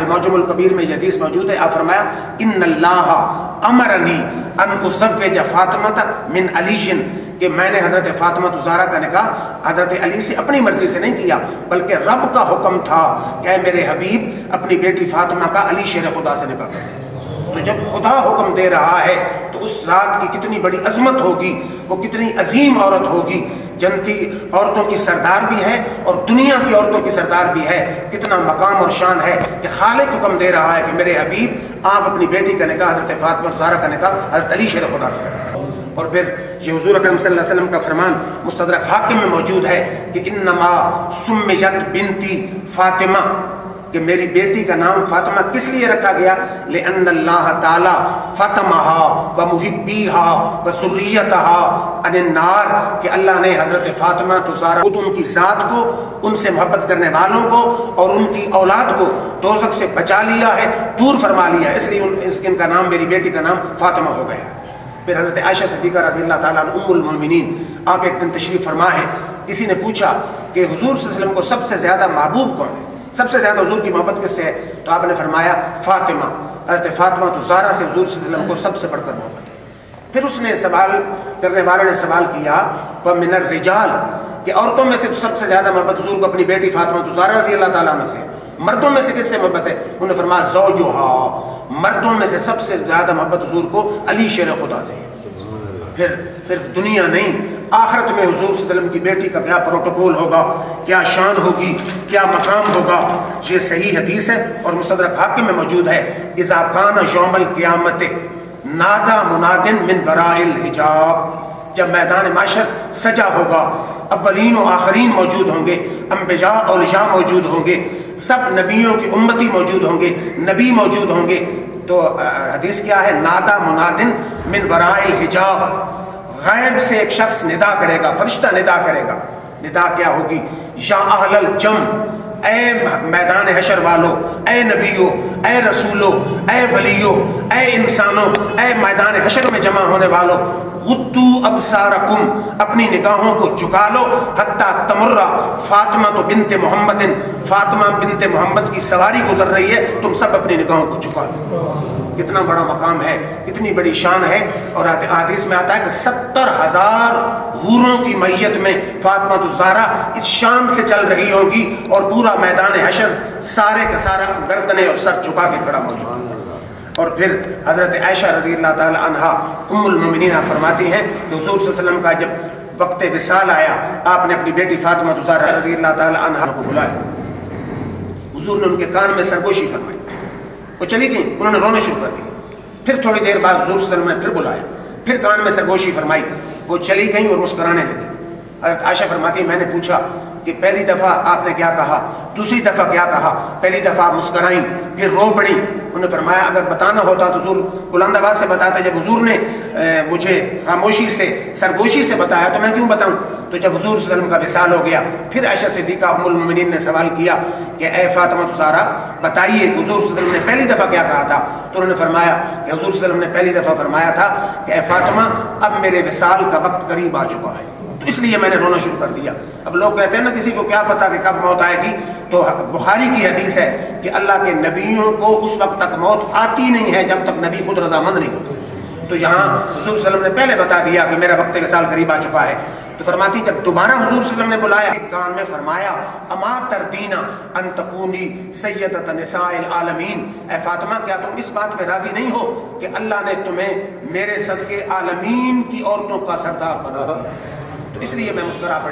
المعجم الکبیر میں یہ حدیث موجود ہے. آپ فرمایا ان اللہ امرنی ان ازوج فاطمہ من علی، کہ میں نے حضرت فاطمہ زہرا کا نکاح حضرت علی سے اپنی مرضی سے نہیں کیا، بلکہ رب کا حکم تھا کہ اے میرے حبیب اپنی بیٹی فاطمہ کا علی شیر خدا سے نکاح کر. تو جب خدا حکم دے رہا ہے تو اس ذات کی کتنی بڑی عظمت ہوگی، وہ کتنی عظیم عورت ہوگی، جنتی عورتوں کی سردار بھی ہے اور دنیا کی عورتوں کی سردار بھی ہے. کتنا مقام اور شان ہے کہ خالق حکم دے رہا ہے کہ میرے حبیب آپ اپنی بیٹی کا نکاح حضرت فاطمہ زہرا کا نکاح حضرت علی شیر خدا سے کریں. اور پھر یہ حضور اکرم صلی اللہ علیہ وسلم کا فرمان مستدرک حاکم میں موجود ہے کہ انما سمیت بنتی فاطمہ، کہ میری بیٹی کا نام فاطمہ کس لیے رکھا گیا؟ لأن اللہ تعالی فاطمہا و محبیہا و ذریتہا عن النار، کہ اللہ نے حضرت فاطمہ زہرا خود ان کی ذات کو، ان سے محبت کرنے والوں کو اور ان کی اولاد کو دوزخ سے بچا لیا ہے، دور فرما لیا ہے، اس لیے ان کا نام، میری بیٹی کا نام فاطمہ ہو گیا. پھر حضرت عائشہ صدیقہ رضی اللہ تعالیٰ عنہ ام المومنین، آپ ایک دن تشریف فرما ہے، کسی نے پوچھا کہ حضور صلی اللہ علیہ وسلم کو سب سے زیادہ محبوب کون ہے، سب سے زیادہ حضور کی محبت کس سے ہے؟ تو آپ نے فرمایا فاطمہ. حضرت فاطمہ زہرا سے حضور صلی اللہ علیہ وسلم کو سب سے بڑھ کر محبت ہے. پھر اس نے سوال کرنے والوں نے سوال کیا وَمِنَ الرِّجَالِ، کہ عورتوں میں سے سب سے زیادہ محبت حضور کو اپنی بیٹی فاطمہ زہرا رضی اللہ تعالیٰ عنہ سے، مردوں میں سے کس سے محبت ہے؟ انہوں نے فرمایا زوجہا، مردوں میں سے سب سے زیادہ محبت حضور کو علی شیر خدا سے ہے. پھر صرف دنیا نہیں، آخرت میں حضور صلی اللہ علیہ وسلم کی بیٹی کا کیا پروٹوکول ہوگا، کیا شان ہوگی، کیا مقام ہوگا. یہ صحیح حدیث ہے اور مستدرک حاکم میں موجود ہے. اذا کان یوم القیامت نادا منادن من وراء الحجاب، جب میدان معاشر سجا ہوگا، اولین و آخرین موجود ہوں گے، انبیاء اولیاء موجود ہوں گے، سب نبیوں کی امتی موجود ہوں گے، نبی موجود ہوں گے. تو حدیث کیا ہے؟ نادا منادن من وراء الحجاب، غیب سے ایک شخص ندا کرے گا، فرشتہ ندا کرے گا. ندا کیا ہوگی؟ یا اہل الجم، اے میدان حشر والو، اے نبیو، اے رسولو، اے ولیو، اے انسانوں، اے میدان حشر میں جمع ہونے والو، غدو ابصارکم، اپنی نگاہوں کو جھکا لو، حتی تمرہ فاطمہ بنت محمد، فاطمہ بنت محمد کی سواری گزر رہی ہے، تم سب اپنی نگاہوں کو جھکا لو. کتنا بڑا مقام ہے، کتنی بڑی شان ہے. اور حدیث میں آتا ہے کہ 70,000 حوروں کی میت میں فاطمہ زہرا اس شان سے چل رہی ہوگی اور پورا میدان حشر سارے کا سارا گردنیں اور سر جھکا کے کھڑا موجود ہوگا. اور پھر حضرت عائشہ رضی اللہ تعالی عنہا ام المومنین فرماتی ہیں کہ حضور صلی اللہ علیہ وسلم کا جب وقت وصال آیا، آپ نے اپنی بیٹی فاطمہ زہرا رضی اللہ تعالی عنہا کو بلایا. حضور نے ان کے کان میں سرگوشی فرمائی، وہ چلی گئیں، انہوں نے رونے شروع کر دی. پھر تھوڑی دیر بعد حضور صلی اللہ علیہ وسلم نے پھر بلایا، پھر کان میں سرگوشی فرمائی، وہ چلی گئیں اور مسکرانے لگی. حضرت عائشہ فرماتی ہے میں نے پوچھا کہ پہلی دفعہ آپ نے کیا کہا، دوسری دفعہ کیا کہا؟ پہلی دفعہ آپ مسکرائیں، پھر رو پڑی. انہوں نے فرمایا اگر بتانا ہوتا تو حضور بلند آواز سے بتاتے، جب حضور نے مجھے خاموشی سے سرگوشی سے بتایا تو میں کیوں بتاؤں؟ تو جب حضور صلی اللہ علیہ وسلم کا وصال ہو گیا، پھر عائشہ صدیقہ ام المومنین نے سوال کیا کہ اے فاطمہ زہرا بتائیے حضور صلی اللہ علیہ وسلم نے پہلی دفعہ کیا کہا تھا؟ تو انہوں نے فرمایا کہ حضور صلی اللہ علیہ وسلم نے پہلی دفعہ فرمایا تھا کہ اے فاطمہ اب میرے وصال کا وقت قریب آ چکا ہے، تو اس لیے میں نے رونا شروع کر دیا. اب لوگ کہتے ہیں نا کسی کو کیا پتا کہ کب موت آئے گی، تو بخاری کی حدیث ہے کہ اللہ کے نبیوں کو اس وقت تک موت آتی نہیں ہے جب تک نبی خود رضامند نہیں ہوتے. تو یہاں حضور صلی اللہ علیہ وسلم نے پہلے بتا دیا کہ میرا وقت وصال قریب آ چکا ہے. تو فرماتی جب دوبارہ حضور صلی اللہ علیہ وسلم نے بلایا، کان میں فرمایا اما تردینا ان تکونی سیدۃ نساء العالمین، اے فاطمہ کیا تم اس بات پہ راضی نہیں ہو کہ اللہ نے تمہیں میرے صدقے عالمین کی عورتوں کا سردار بنا دیا؟ تو اس لیے میں مسکرا پڑی.